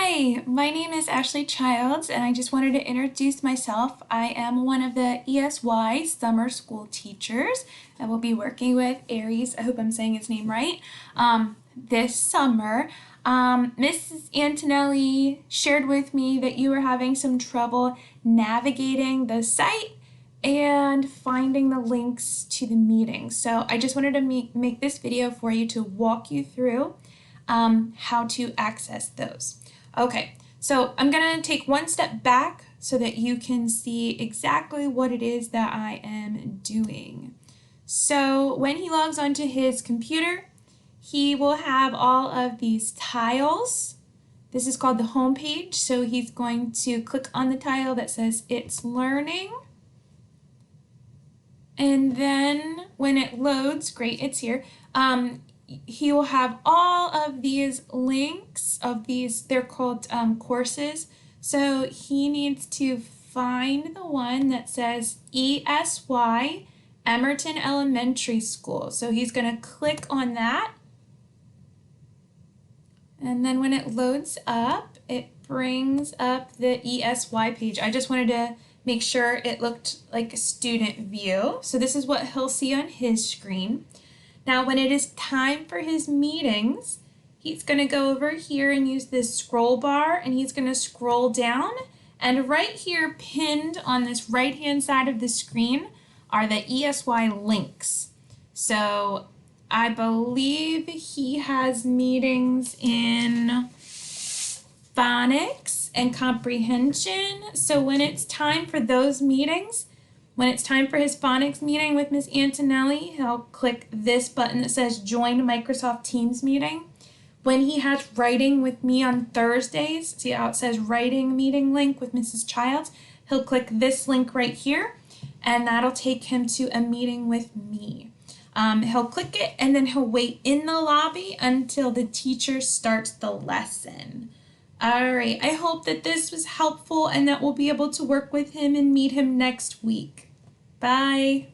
Hi, my name is Ashley Childs, and I just wanted to introduce myself. I am one of the ESY summer school teachers. I will be working with Aries, I hope I'm saying his name right, this summer. Mrs. Antonelli shared with me that you were having some trouble navigating the site and finding the links to the meetings. So I just wanted to make this video for you to walk you through how to access those. Okay, so I'm gonna take one step back so that you can see exactly what it is that I am doing. So when he logs onto his computer, he will have all of these tiles. This is called the home page. So he's going to click on the tile that says it's learning. And then when it loads, great, it's here. He will have all of these links of these, they're called courses. So he needs to find the one that says ESY Emerton Elementary School. So he's going to click on that. And then when it loads up, it brings up the ESY page. I just wanted to make sure it looked like a student view. So this is what he'll see on his screen. Now, when it is time for his meetings, he's going to go over here and use this scroll bar, and he's going to scroll down. And right here, pinned on this right-hand side of the screen, are the ESY links. So I believe he has meetings in phonics and comprehension. So when it's time for those meetings, when it's time for his phonics meeting with Miss Antonelli, he'll click this button that says Join Microsoft Teams Meeting. When he has writing with me on Thursdays, see how it says Writing Meeting Link with Mrs. Childs, he'll click this link right here, and that'll take him to a meeting with me. He'll click it, and then he'll wait in the lobby until the teacher starts the lesson. All right, I hope that this was helpful and that we'll be able to work with him and meet him next week. Bye.